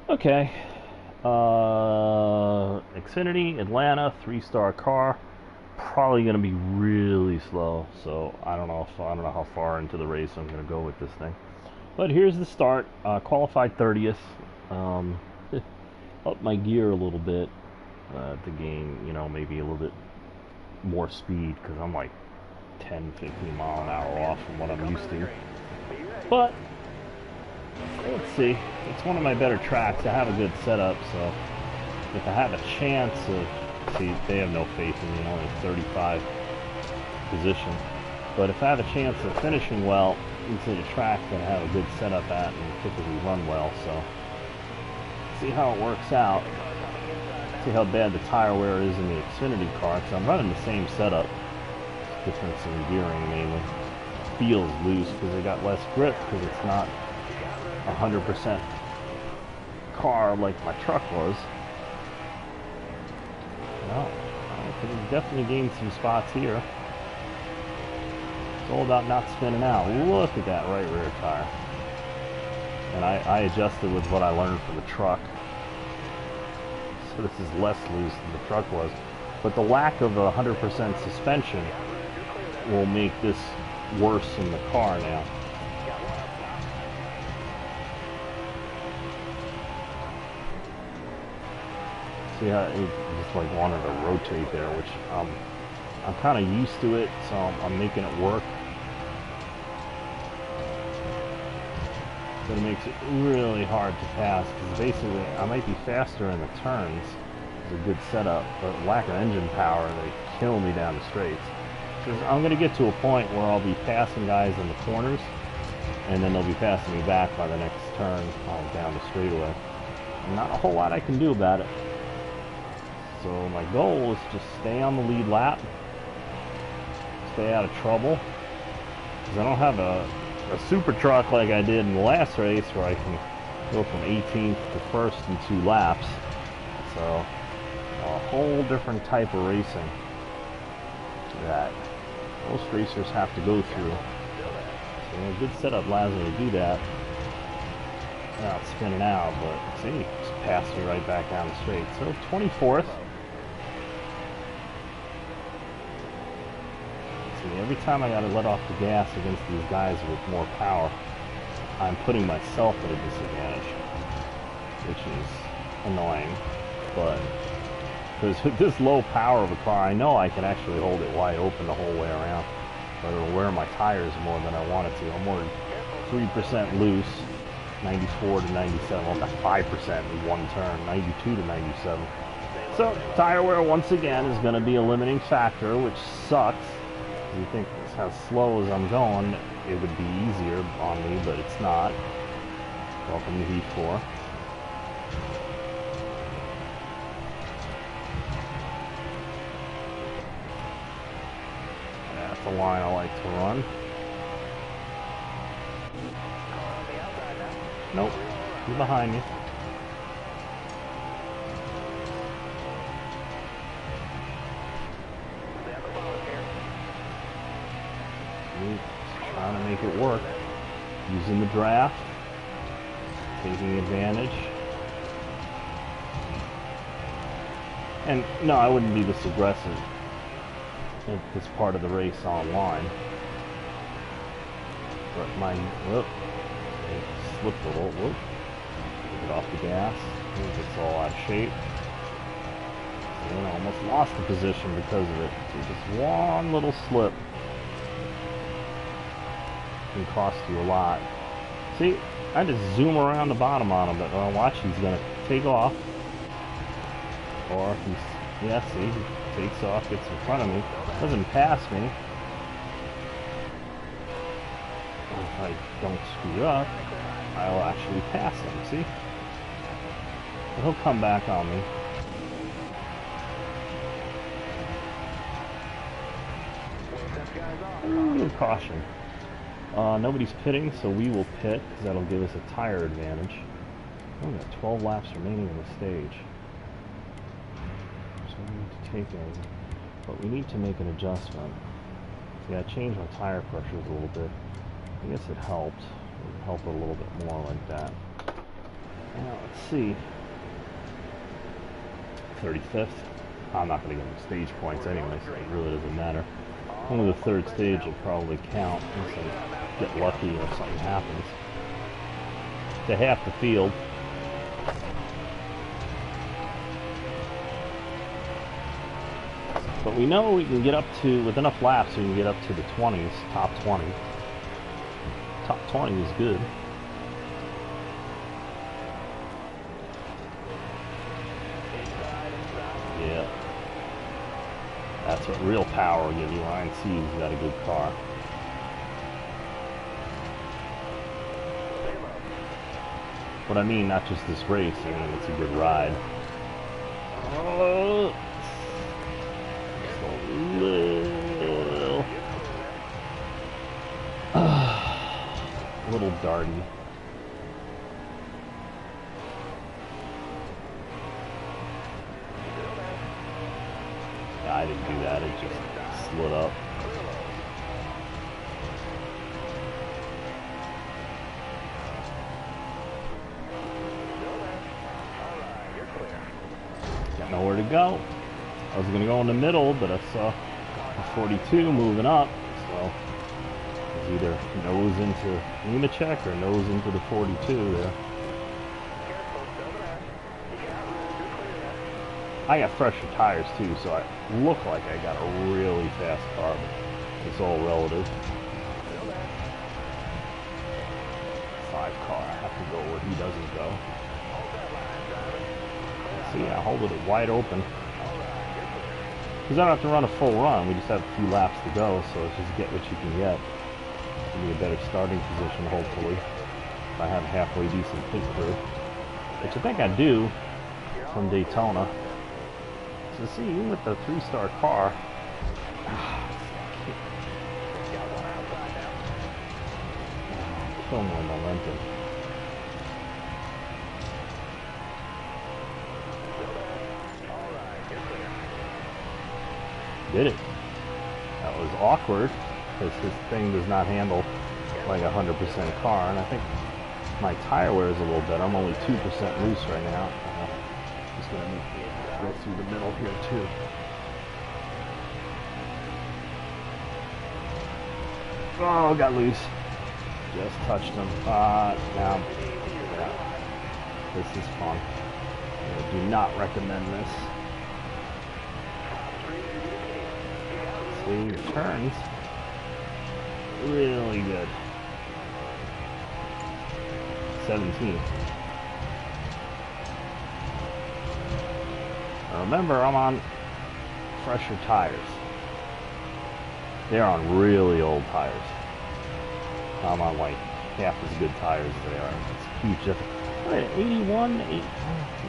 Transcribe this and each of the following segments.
Okay. Xfinity Atlanta 3-star car. Probably gonna be really slow. So I don't know how far into the race I'm gonna go with this thing. But here's the start. Qualified 30th. Um, up my gear a little bit to gain, maybe a little bit more speed because I'm like 10, 15 mile an hour off from what I'm used to. But let's see. It's one of my better tracks. I have a good setup, so if I have a chance of, see, they have no faith in me, only 35 position. But if I have a chance of finishing well, it's at a track that I have a good setup at and typically run well. So see how it works out. See how bad the tire wear is in the Xfinity car, because I'm running the same setup. Difference in gearing mainly. Feels loose because it got less grip because it's not 100% car like my truck was. Well, I can definitely gain some spots here. It's all about not spinning out. Look at that right rear tire. And I adjusted with what I learned from the truck. So this is less loose than the truck was. But the lack of 100% suspension will make this worse in the car now. See how it just like wanted to rotate there, which I'm kind of used to it, so I'm making it work. But it makes it really hard to pass because basically I might be faster in the turns. It's a good setup, but lack of engine power, they kill me down the straights. Because I'm going to get to a point where I'll be passing guys in the corners, and then they'll be passing me back by the next turn down the straightaway. And not a whole lot I can do about it. So my goal is just stay on the lead lap, stay out of trouble, because I don't have a super truck like I did in the last race where I can go from 18th to 1st in 2 laps. So a whole different type of racing that most racers have to go through. So a good setup allows me to do that without spinning out, but see, just passed me right back down the straight. So 24th. Every time I gotta let off the gas against these guys with more power, I'm putting myself at a disadvantage, which is annoying. But because with this low power of a car, I know I can actually hold it wide open the whole way around, but it'll wear my tires more than I want it to. I'm more than 3% loose, 94 to 97, well, that's 5% in one turn, 92 to 97. So tire wear once again is going to be a limiting factor, which sucks. You think how slow as I'm going, it would be easier on me, but it's not. Welcome to V4. That's a line I like to run. Nope, he's behind me. Trying to make it work, using the draft, taking advantage. And no, I wouldn't be this aggressive at this part of the race online. But my, whoop, it slipped a little, whoop, get off the gas, it's all out of shape. And I almost lost the position because of it. Just one little slip can cost you a lot. See, I just zoom around the bottom on him, but watch, he's gonna take off. Or if he's, yeah, see, he takes off, gets in front of me, doesn't pass me. If I don't screw up, I'll actually pass him, see? But he'll come back on me. Ooh, caution. Nobody's pitting, so we will pit, because that'll give us a tire advantage. Oh, we got 12 laps remaining in the stage. So we need to take a, but we need to make an adjustment. See, I changed my tire pressures a little bit. I guess it helped. It would help it a little bit more like that. Now, let's see. 35th. I'm not going to give them stage points anyway, so it really doesn't matter. Only the third stage will probably count unless I get lucky or something happens. To half the field. But we know we can get up to, with enough laps, we can get up to the 20s, top 20. Top 20 is good. Yeah. That's what real power will give you. Ryan C's got a good car. But I mean, not just this race, I mean, it's a good ride. Oh, just a little darty. Yeah, I didn't do that, it just slid up. Got nowhere to go. I was going to go in the middle, but I saw a 42 moving up, so it's either nose into Nemechek or nose into the 42 there. I got fresher tires too, so I look like I got a really fast car, but it's all relative. 5 car, I have to go where he doesn't go. See, I hold it wide open. Because I don't have to run a full run, we just have a few laps to go, so let's just get what you can get. Give me a better starting position, hopefully. If I have a halfway decent pit crew. Which I think I do from Daytona. So see, even with the 3-star car, kill more momentum. Did it. That was awkward because his thing does not handle like 100% car, and I think my tire wear is a little better. I'm only 2% loose right now. Just gonna go through the middle here too. Oh, got loose. Just touched him. Now, yeah, this is fun. I do not recommend this. See, turns really good. 17. Now remember, I'm on fresher tires. They're on really old tires. I'm on like half as good tires as they are. It's a huge difference. 81,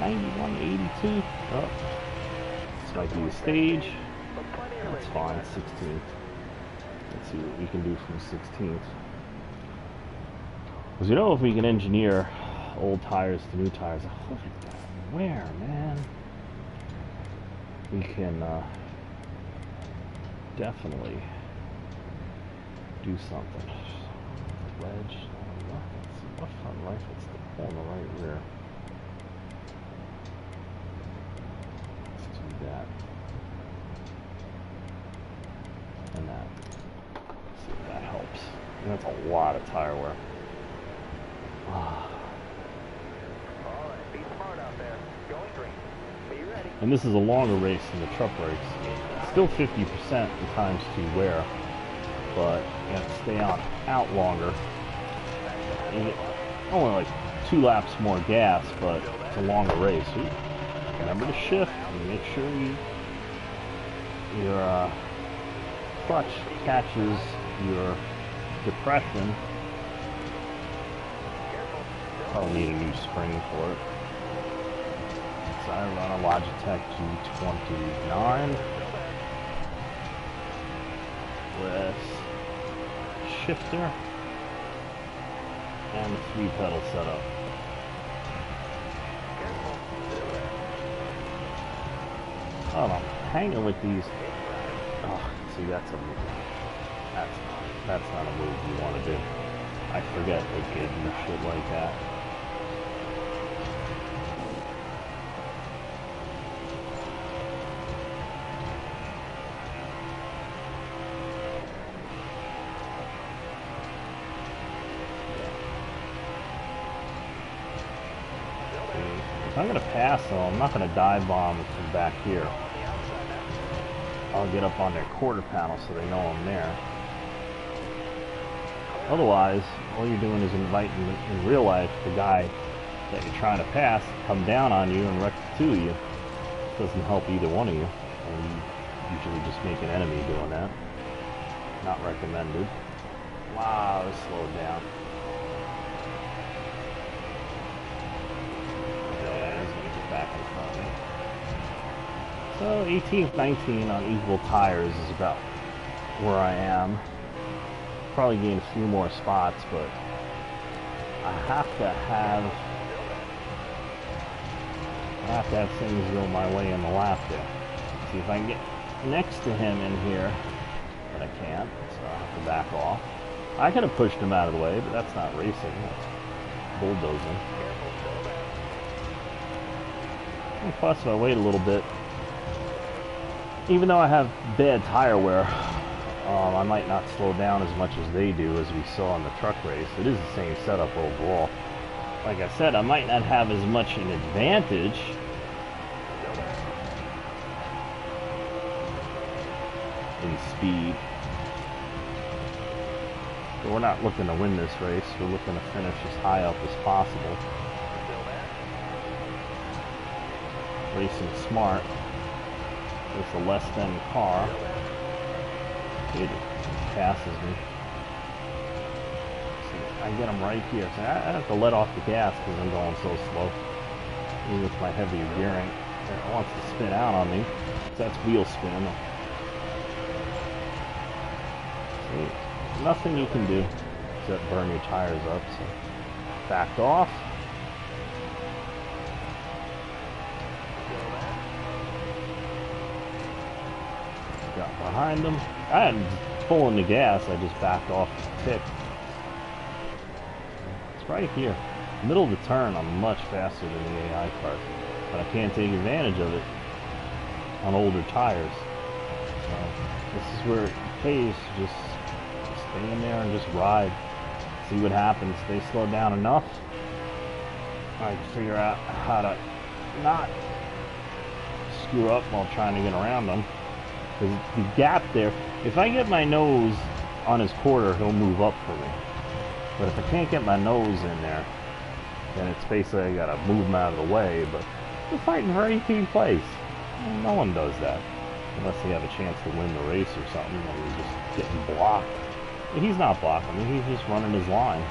91, 82. Oh, this might be a stage. That's fine. 16th. Let's see what we can do from 16th. Because you know, if we can engineer old tires to new tires, look at that wear, man. We can definitely do something. Wedge. Let's see what front light. Let's pull on the right rear. Let's do that. And that. Let's see if that helps. And that's a lot of tire wear. And this is a longer race than the truck race. Still 50% in times 2 wear, but you have to stay on out longer. You get only like 2 laps more gas, but it's a longer race. So remember to shift and make sure your clutch catches your depression. Probably need a new spring for it. So I run a Logitech G29 with shifter and a 3-pedal setup. I don't know, hanging with these. Oh, see, that's not a move you want to do. I forget they can do shit like that. I'm going to pass them. I'm not going to dive bomb from back here. I'll get up on their quarter panel so they know I'm there. Otherwise, all you're doing is inviting, in real life, the guy that you're trying to pass to come down on you and wreck the two of you. It doesn't help either one of you. And you usually just make an enemy doing that. Not recommended. Wow, this slowed down. Yeah, he's going to get back in front of me. So 18th, 19 on equal tires is about where I am. Probably gain a few more spots, but I have to have things go my way in the lap there. See if I can get next to him in here, but I can't, so I have to back off. I could have pushed him out of the way, but that's not racing, that's bulldozing. And plus, if I wait a little bit, even though I have bad tire wear, I might not slow down as much as they do, as we saw in the truck race. It is the same setup overall. Like I said, I might not have as much an advantage in speed. But we're not looking to win this race. We're looking to finish as high up as possible. Racing smart with a less than car. It passes me. See, I get him right here. So I have to let off the gas because I'm going so slow. Even with my heavier gearing, it wants to spin out on me. So that's wheel spin. See, nothing you can do except burn your tires up. So backed off. Got behind them. I hadn't pulling the gas, I just backed off the tick. It's right here. Middle of the turn, I'm much faster than the AI cars, but I can't take advantage of it on older tires. So this is where it pays to just stay in there and just ride. See what happens. They slow down enough, I can figure out how to not screw up while trying to get around them. Because the gap there, if I get my nose on his quarter, he'll move up for me. But if I can't get my nose in there, then it's basically I gotta move him out of the way. But we're fighting for 18th place. No one does that. Unless they have a chance to win the race or something, and you're just getting blocked. But he's not blocking me, he's just running his line.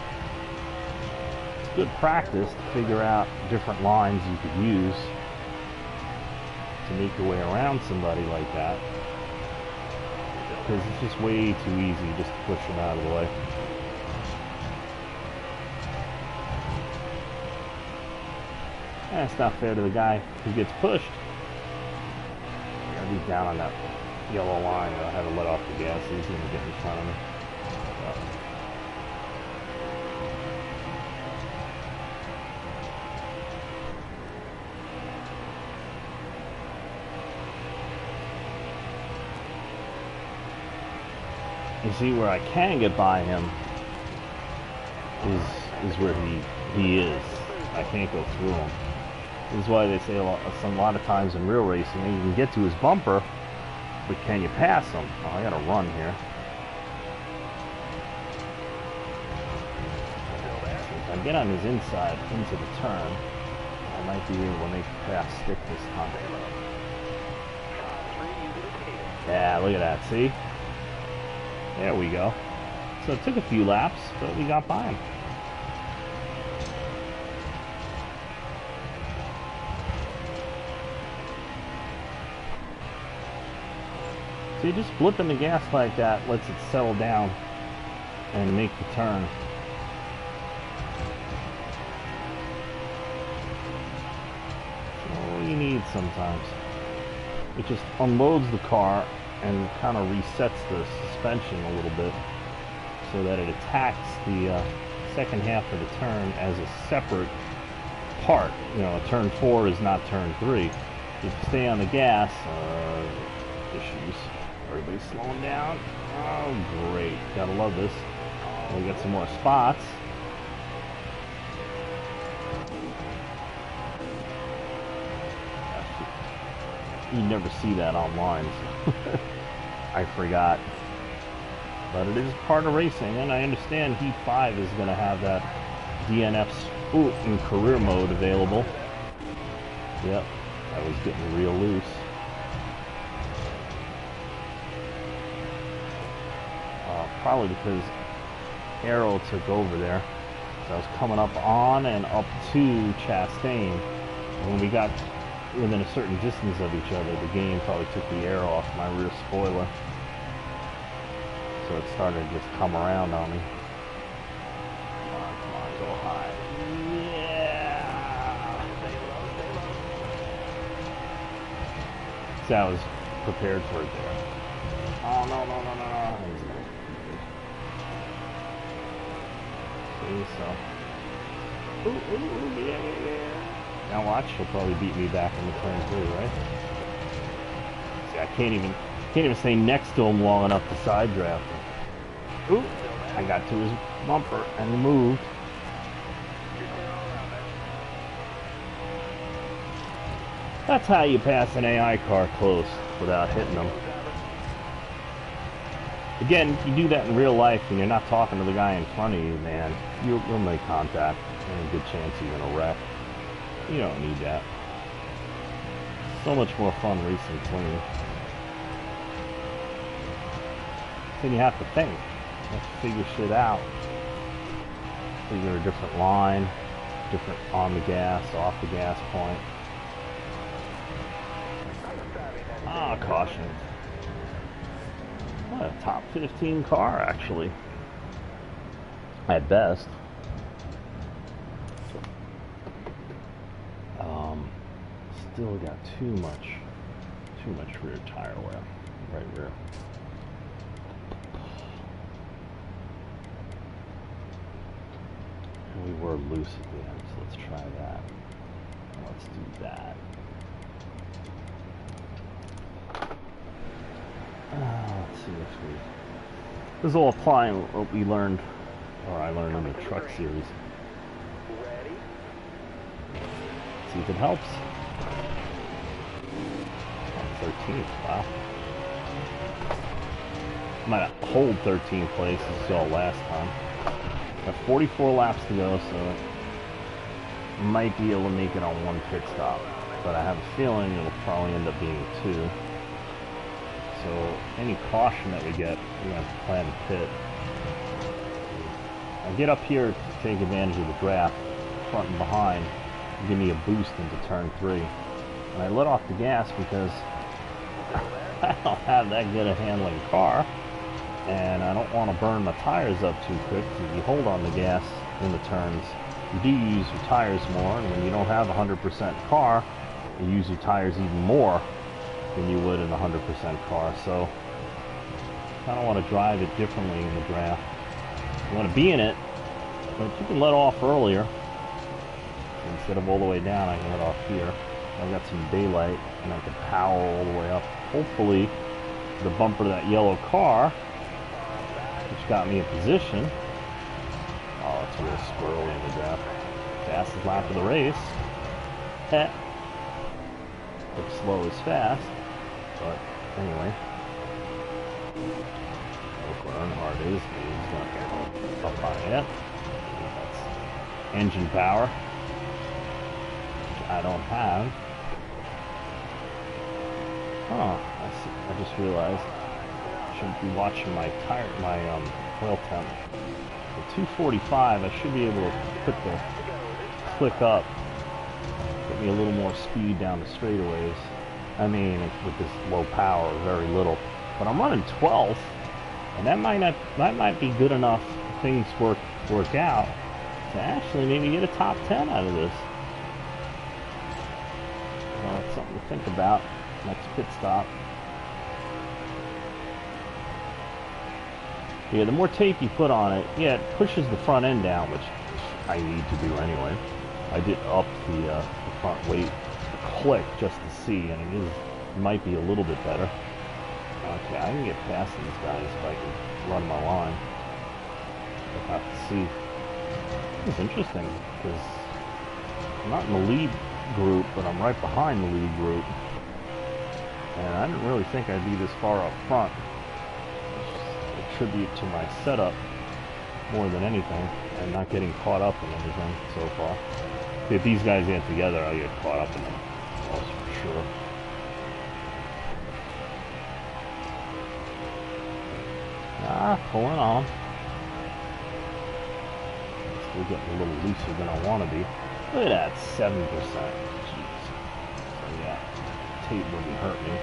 It's good practice to figure out different lines you could use to make your way around somebody like that. Because it's just way too easy just to push them out of the way. And it's not fair to the guy who gets pushed. I gotta be down on that yellow line. I had to let off the gas. He's gonna get in front of me. You see, where I can get by him is where he is. I can't go through him. This is why they say a lot of times in real racing, you can get to his bumper, but can you pass him? Oh, I gotta run here. If I get on his inside into the turn, I might be able to make the pass stick this time. Yeah, look at that, see? There we go. So it took a few laps, but we got by him. See, just flipping the gas like that lets it settle down and make the turn. That's all you need sometimes. It just unloads the car and kind of resets the suspension a little bit so that it attacks the second half of the turn as a separate part. You know, turn 4 is not turn 3. If you stay on the gas, issues. Everybody's slowing down. Oh, great. Gotta love this. We got some more spots. You never see that online, so I forgot. But it is part of racing, and I understand Heat 5 is going to have that DNF's in career mode available. Yep, I was getting real loose. Probably because Arrow took over there. So I was coming up on and up to Chastain. And when we got within a certain distance of each other, the game probably took the air off my rear spoiler. So it started to just come around on me. Come on, go high. Yeah! See, I was prepared for it there. Oh, no. See, so. Ooh, yeah. Now watch, she'll probably beat me back in the turn 3, right? See, I can't even stay next to him long enough to side draft him. Ooh, I got to his bumper and he moved. That's how you pass an AI car close without hitting them. Again, you do that in real life and you're not talking to the guy in front of you, man. You'll make contact and a good chance you're going to wreck. You don't need that. So much more fun racing clean. Then you have to think. You have to figure shit out. Figure a different line, different on the gas, off the gas point. Ah, caution. What a top 15 car, actually. At best. Still got too much rear tire wear. Right rear. And we were loose at the end, so let's try that. Let's do that. Let's see if we... This is all applying what we learned, or I learned in the truck series. See if it helps. 13th, wow. Might hold 13th place as we saw last time. Got 44 laps to go, so might be able to make it on one pit stop. But I have a feeling it'll probably end up being 2. So any caution that we get, we're going to have to plan to pit. I get up here to take advantage of the draft, front and behind, and give me a boost into turn 3. And I let off the gas because I don't have that good a handling car, and I don't want to burn my tires up too quick. If you hold on the gas in the turns, you do use your tires more, and when you don't have a 100% car, you use your tires even more than you would in a 100% car. So I kind of want to drive it differently in the draft. You want to be in it, but you can let off earlier. Instead of all the way down, I can let off here. I've got some daylight, and I can power all the way up. Hopefully, the bumper of that yellow car, which got me in position. Oh, it's real squirrely in the draft. Fastest lap of the race. Looks slow is fast, but anyway. Look where Earnhardt is. He's not going up on yet. That's engine power, which I don't have. Oh, I just realized I shouldn't be watching my oil temp. At 245, I should be able to put the click up, get me a little more speed down the straightaways. I mean, with this low power, very little. But I'm running 12th, and that might be good enough if things work out to actually maybe get a top 10 out of this. Well, that's something to think about. Next pit stop. Yeah, the more tape you put on it, yeah, it pushes the front end down, which I need to do anyway. I did up the front weight a click just to see, and it might be a little bit better. Okay, I can get past these guys if I can run my line. I'll have to see. It's interesting because I'm not in the lead group, but I'm right behind the lead group. And I didn't really think I'd be this far up front. Attribute to my setup more than anything, and not getting caught up in everything so far. If these guys get together, I'll get caught up in them, that's for sure. Pulling on. Still getting a little looser than I want to be. Look at that, 7%. Jeez. So yeah, tape wouldn't hurt me.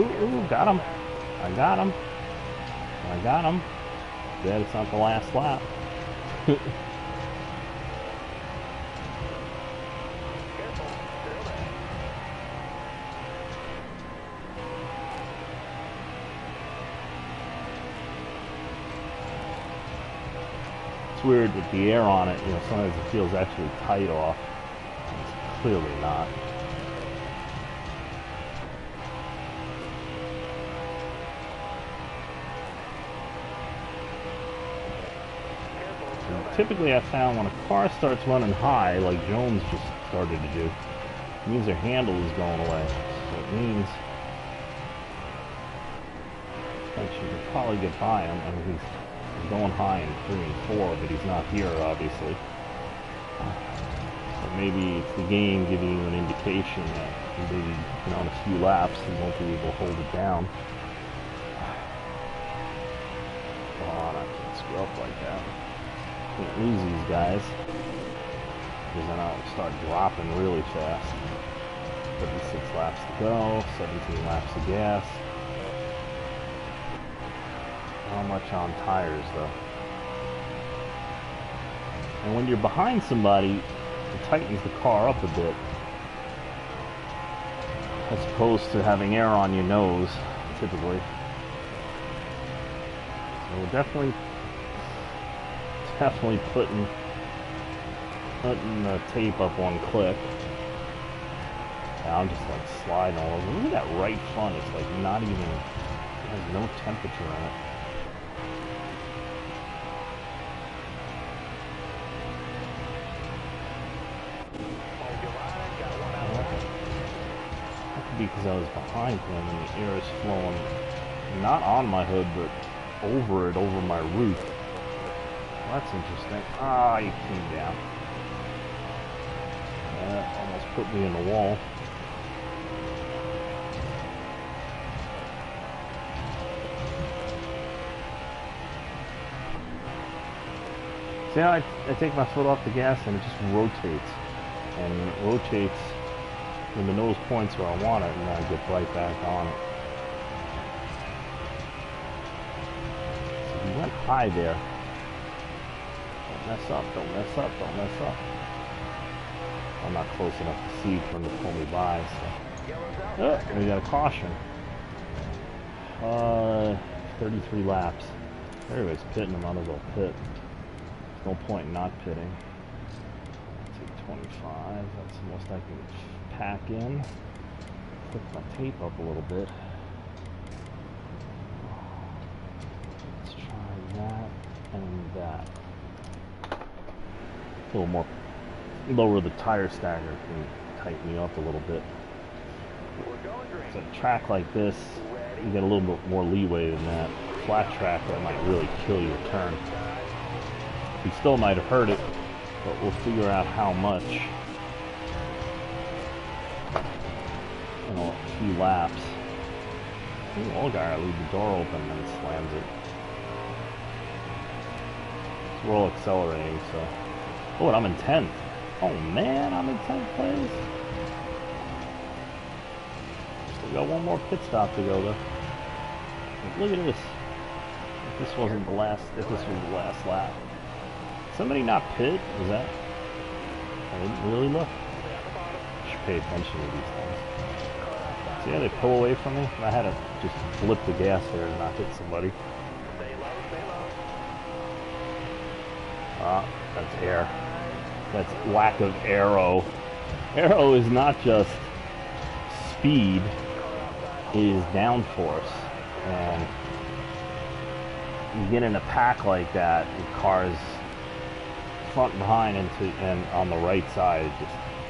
Ooh, got him. I got him. I got him. Bet it's not the last lap. It's weird with the air on it, you know, sometimes it feels actually tight off. It's clearly not. Typically I found when a car starts running high, like Jones just started to do, it means their handle is going away. So it means that you could probably get by him. I mean, he's going high in 3 and 4, but he's not here, obviously. So maybe it's the game giving you an indication that maybe, you know, in a few laps he won't be able to hold it down. Come on, I can't screw up like that. Can't lose these guys, because then I'll start dropping really fast. 36 laps to go, 17 laps of gas. Not much on tires though. And when you're behind somebody, it tightens the car up a bit, as opposed to having air on your nose, typically. So we're definitely putting the tape up one click. Yeah, I'm just like sliding all over. Look at that right front. It's like not even, it has no temperature in it. That could be because I was behind him and the air is flowing not on my hood but over it, over my roof. That's interesting. Ah, he came down. That almost put me in the wall. See how I take my foot off the gas and it just rotates. And it rotates when the nose points where I want it, and then I get right back on it. So he went high there. Mess up, don't mess up, don't mess up. I'm not close enough to see for him to pull me by, so. Oh, we got a caution. 33 laps. Everybody's pitting, I might as well pit. There's no point in not pitting. Take 25, that's the most I can pack in. Flip my tape up a little bit. Let's try that and that. A little more, lower the tire stagger can tighten me up a little bit. So a track like this, you get a little bit more leeway than that. Flat track, that might really kill your turn. You still might have hurt it, but we'll figure out how much in a few laps. The old guy will leave the door open and then slams it. So we're all accelerating, so. Oh, and I'm in 10th. Oh man, I'm in 10th place. Still got one more pit stop to go though. Look at this. If this wasn't the last, if this was the last lap. Somebody not pit? Was that? I didn't really look. Should pay attention to these things. See how they pull away from me? I had to just flip the gas there and not hit somebody. Ah, that's air. That's lack of aero. Aero is not just speed, it is downforce. And you get in a pack like that, the cars front and behind and on the right side,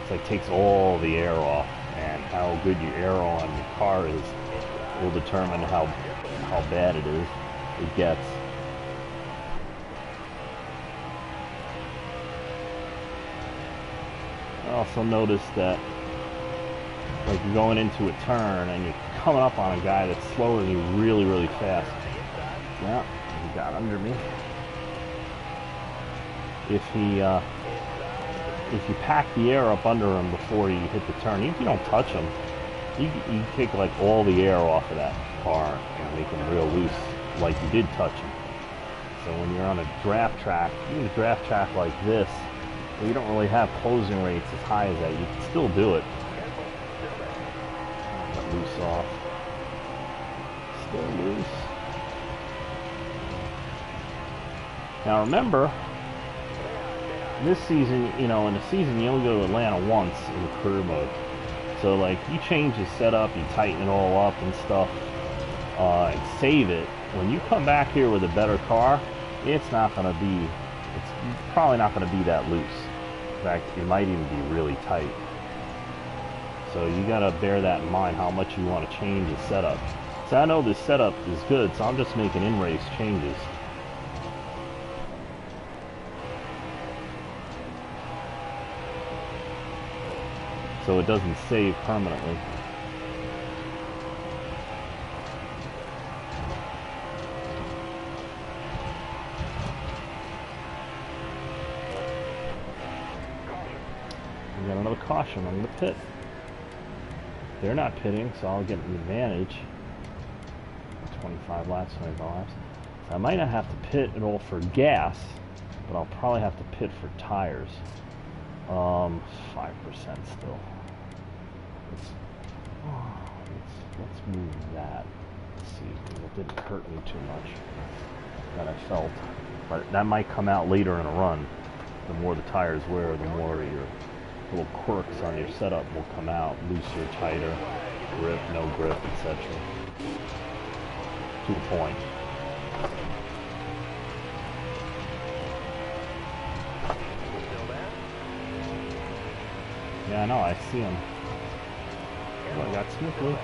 it's like takes all the air off. and how good your aero on your car is will determine how bad it gets. I also noticed that, like, you're going into a turn and you're coming up on a guy that's slower than you really, really fast. Yeah, he got under me. If you pack the air up under him before you hit the turn, even if you don't touch him, you take like all the air off of that car and make him real loose, like you did touch him. So when you're on a draft track, even a draft track like this, where you don't really have closing rates as high as that, you can still do it. Let loose off. Still loose. Now remember, this season, you know, in the season you only go to Atlanta once in the career mode. So like, you change the setup, you tighten it all up and stuff, and save it. When you come back here with a better car, it's probably not going to be that loose. In fact, it might even be really tight. So you got to bear that in mind, how much you want to change the setup. So I know this setup is good, so I'm just making in-race changes. So it doesn't save permanently. We got another caution. I'm going to pit. They're not pitting, so I'll get an advantage. 25 laps, 25 laps. So I might not have to pit at all for gas, but I'll probably have to pit for tires. 5% still. Let's move that. Let's see. It didn't hurt me too much that I felt, but that might come out later in a run. The more the tires wear, the more your little quirks on your setup will come out. Looser, tighter, grip, no grip, etc. To the point. Yeah, I know. I see him. Oh, I got Smithley.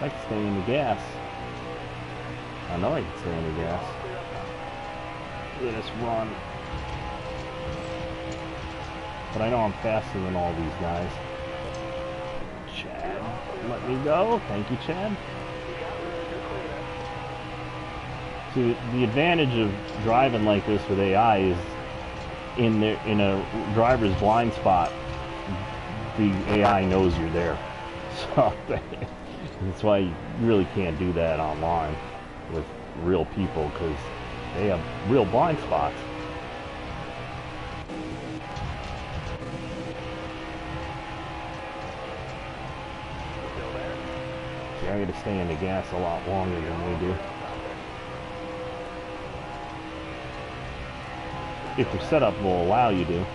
I can stay in the gas. I know I can stay in the gas. Look at this run. But I know I'm faster than all these guys. Chad, let me go. Thank you, Chad. See, the advantage of driving like this with AI is in a driver's blind spot, the AI knows you're there. So that's why you really can't do that online with real people, because they have real blind spots. See, I gotta stay in the gas a lot longer than we do. If your setup will allow you to.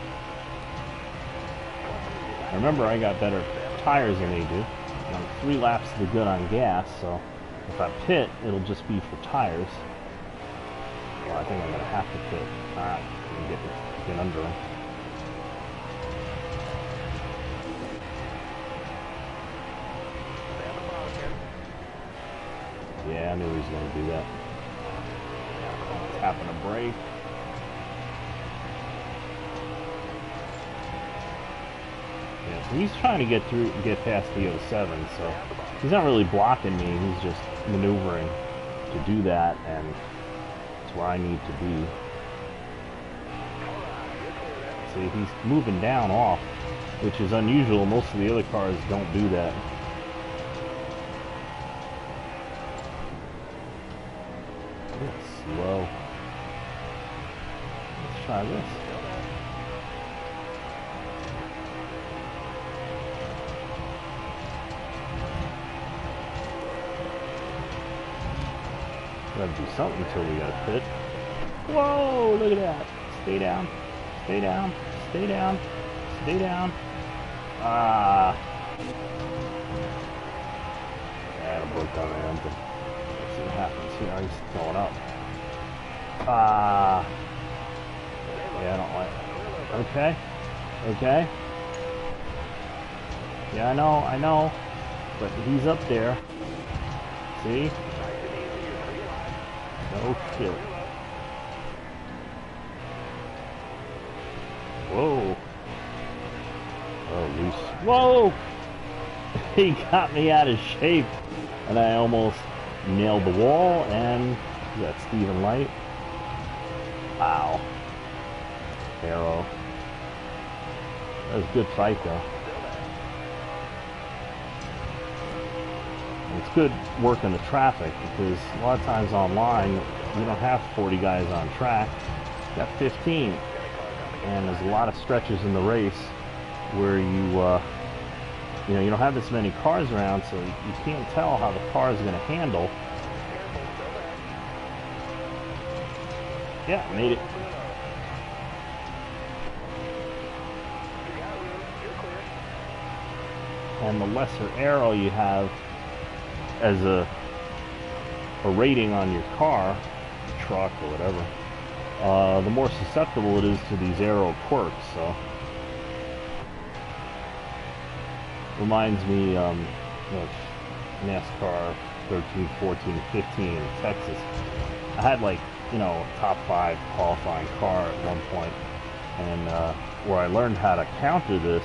Remember, I got better tires than they do. I'm 3 laps to the good on gas, so if I pit, it'll just be for tires. Well, I think I'm going to have to pit. Alright, get under them. Yeah, I knew he was going to do that. Tapping a brake. He's trying to get past the 07, so he's not really blocking me, he's just maneuvering to do that, and it's where I need to be. See, he's moving down off, which is unusual. Most of the other cars don't do that. It's slow. Let's try this. Gotta do something until we got a pit. Whoa, look at that. Stay down. Stay down. Stay down. Stay down. Ah. Yeah, it broke down the engine. Let's see what happens here. He's going up. Ah. Yeah, I don't like it. Okay. Okay. Yeah, I know, but he's up there. See? No shit. Whoa. Oh, loose. Whoa! He got me out of shape, and I almost nailed the wall, and that's Steven Light. Wow. Arrow. That was a good fight, though. And it's good working the traffic, because a lot of times online, you don't have 40 guys on track. You got 15. And there's a lot of stretches in the race where you don't have this many cars around, so you can't tell how the car is going to handle. Yeah, made it. And the lesser arrow you have as a rating on your car, truck, or whatever, the more susceptible it is to these arrow quirks. So reminds me of NASCAR 13, 14, 15 in Texas. I had top 5 qualifying car at one point, and where I learned how to counter this,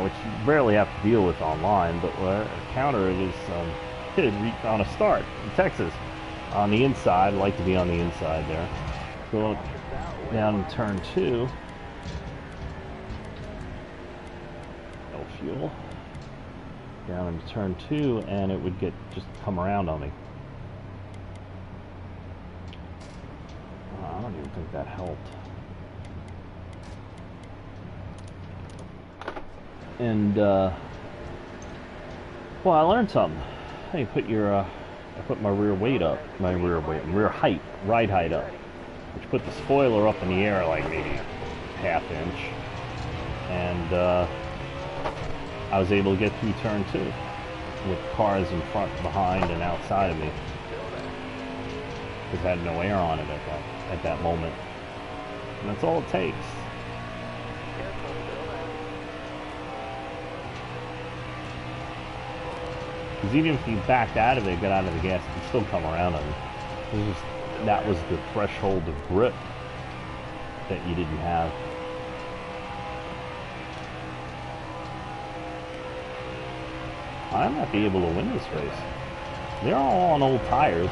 which you rarely have to deal with online, but where I counter it is on a start in Texas. On the inside, I like to be on the inside there. Go down in turn 2. No fuel. Down into turn 2, and it would just come around on me. I don't even think that helped. And well, I learned something. Hey, I put my rear height, ride height up, which put the spoiler up in the air like maybe ½ inch, and I was able to get through turn 2 with cars in front, behind, and outside of me, because I had no air on it at that moment, and that's all it takes. Because even if you backed out of it, got out of the gas, it can still come around on you. That was the threshold of grip that you didn't have. I might be able to win this race. They're all on old tires,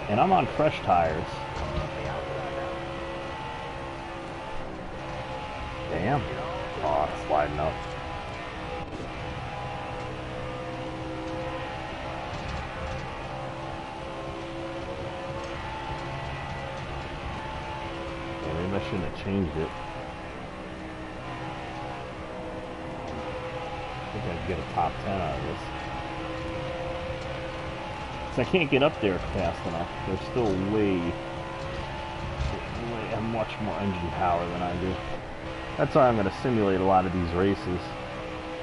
and I'm on fresh tires. Damn. Oh, it's sliding up. Maybe I shouldn't have changed it. I think I'd get a top 10 out of this. So I can't get up there fast enough. They're still have much more engine power than I do. That's why I'm going to simulate a lot of these races.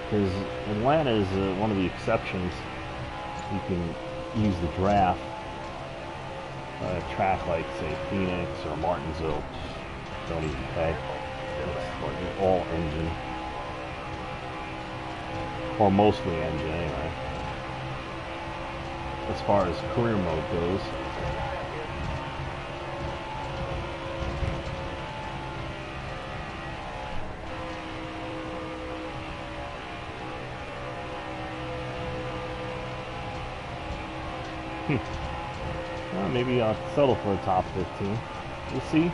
Because Atlanta is one of the exceptions. You can use the draft. A track like, say, Phoenix or Martinsville, don't even pay. It's all engine. Or mostly engine, anyway. As far as career mode goes. Well, maybe I'll settle for a top 15. We'll see.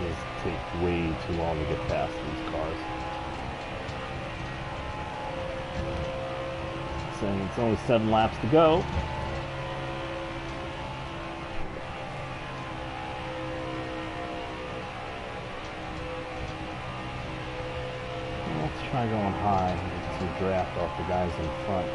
It take way too long to get past these cars. Saying it's only 7 laps to go. Let's try going high. Get some draft off the guys in front.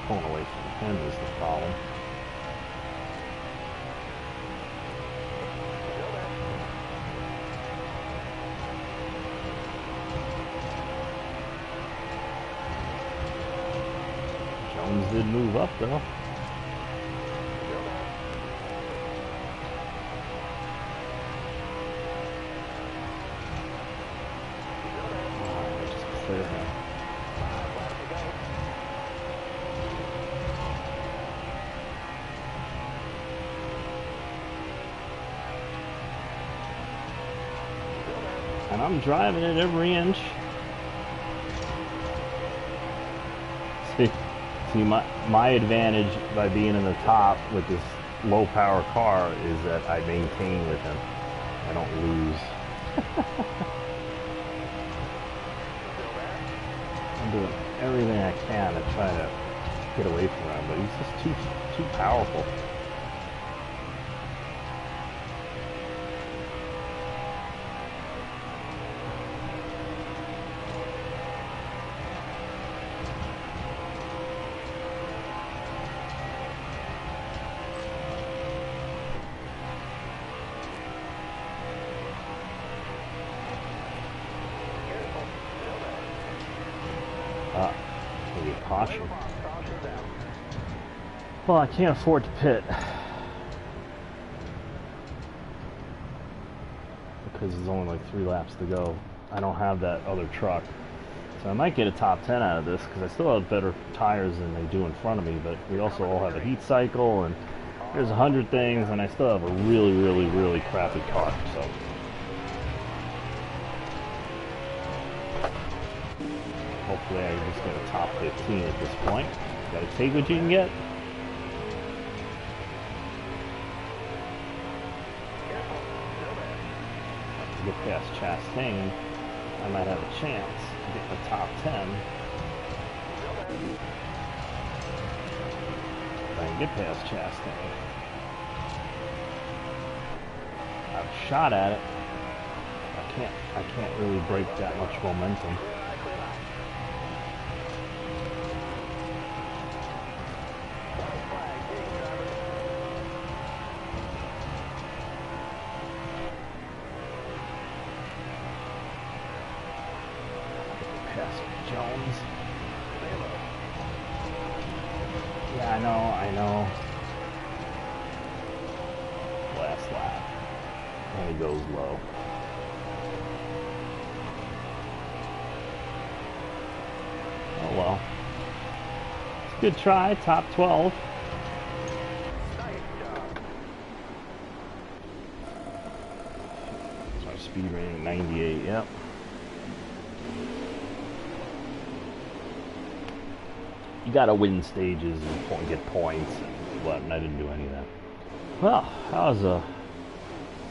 Pulling away from him is the problem. did move up though. Just clear him. And I'm driving it every inch. See, my advantage by being in the top with this low power car is that I maintain with him. I don't lose. I'm doing everything I can to try to get away from him, but he's just too powerful. Maybe caution. Well, I can't afford to pit because there's only like 3 laps to go. I don't have that other truck, so I might get a top 10 out of this because I still have better tires than they do in front of me. But we also all have a heat cycle, and there's 100 things, and I still have a really crappy car. So. Hopefully I just get a top 15 at this point. Gotta take what you can get. To get past Chastain, I might have a chance to get the top 10. If I can get past Chastain, I have a shot at it. I can't really break that much momentum. Jones. Yeah, I know. Last lap. And he goes low. Oh well. It's a good try, top 12. That's our speed rating, 98, yep. You gotta win stages and get points and what, and I didn't do any of that. Well, that was a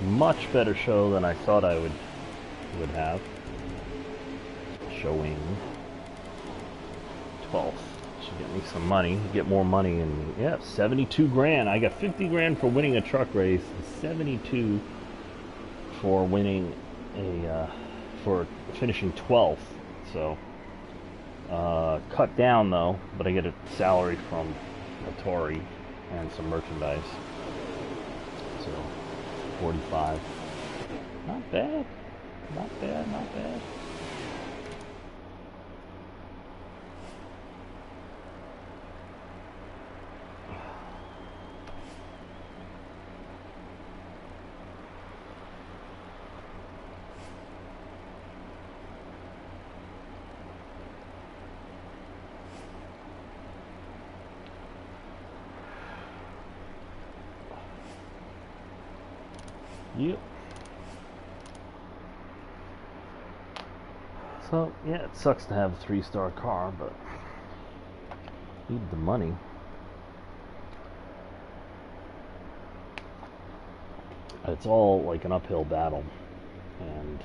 much better show than I thought I would have. Showing 12th. Should get me some money, get more money, and yeah, 72 grand. I got 50 grand for winning a truck race, and 72 for winning for finishing 12th. So. Cut down though, but I get a salary from Atari and some merchandise. So 45. Not bad. Not bad, not bad. Yep. So, yeah, it sucks to have a 3-star car, but need the money. It's all like an uphill battle, and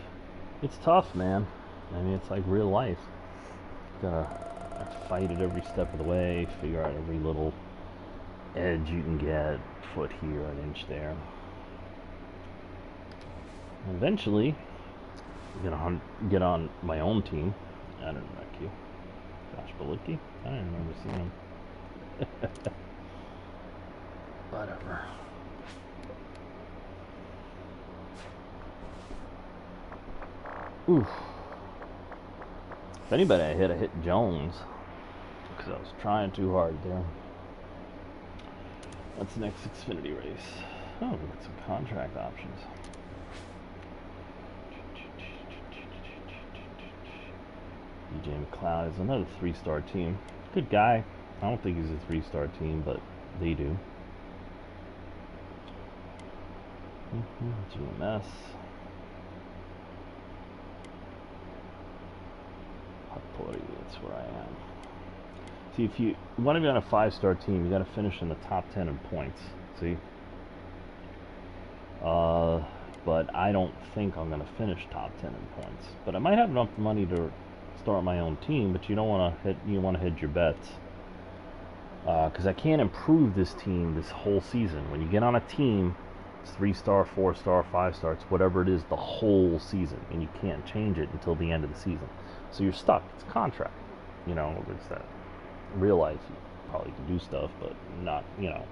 it's tough, man. I mean, it's like real life. You gotta fight it every step of the way, figure out every little edge you can get, foot here, an inch there. Eventually, I'm gonna get on my own team. I don't know that you. Josh Balicki? I don't remember seeing him. Whatever. Oof. If anybody I hit Jones. because I was trying too hard there. What's the next Xfinity race? Oh, we've got some contract options. DJ McLeod is another 3-star team. Good guy. I don't think he's a 3-star team, but they do. GMS. That's where I am. See, if you want to be on a 5-star team, you got to finish in the top 10 in points. See? But I don't think I'm going to finish top 10 in points. But I might have enough money to start my own team. But you don't want to hit. You want to hedge your bets. Because I can't improve this team this whole season. When you get on a team, it's 3-star, 4-star, 5-star, it's whatever it is the whole season, and you can't change it until the end of the season. So you're stuck. It's a contract. You know, it's that. In real life, you probably can do stuff, but not, you know,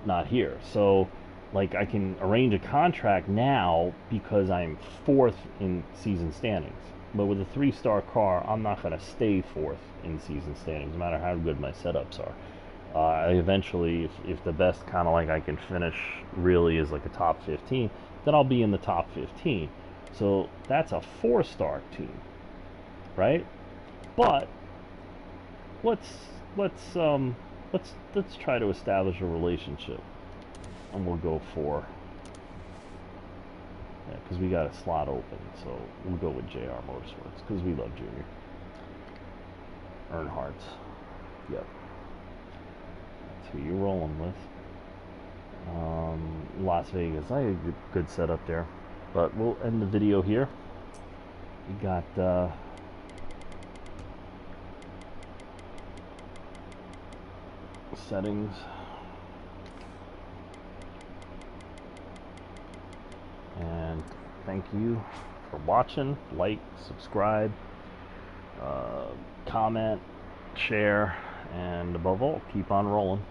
not here. So, like, I can arrange a contract now because I'm 4th in season standings. But with a 3-star car, I'm not going to stay 4th in season standings, no matter how good my setups are. Eventually, if the best kind of like I can finish really is like a top 15, then I'll be in the top 15. So that's a 4-star team, right? But let's try to establish a relationship, and we'll go for. Yeah, because we got a slot open, so we'll go with JR Motorsports because we love Junior. Earnhardt's. Yep. That's who you're rolling with. Las Vegas. I had a good setup there. But we'll end the video here. We got settings. And thank you for watching. Like, subscribe, comment, share, and above all, keep on rolling.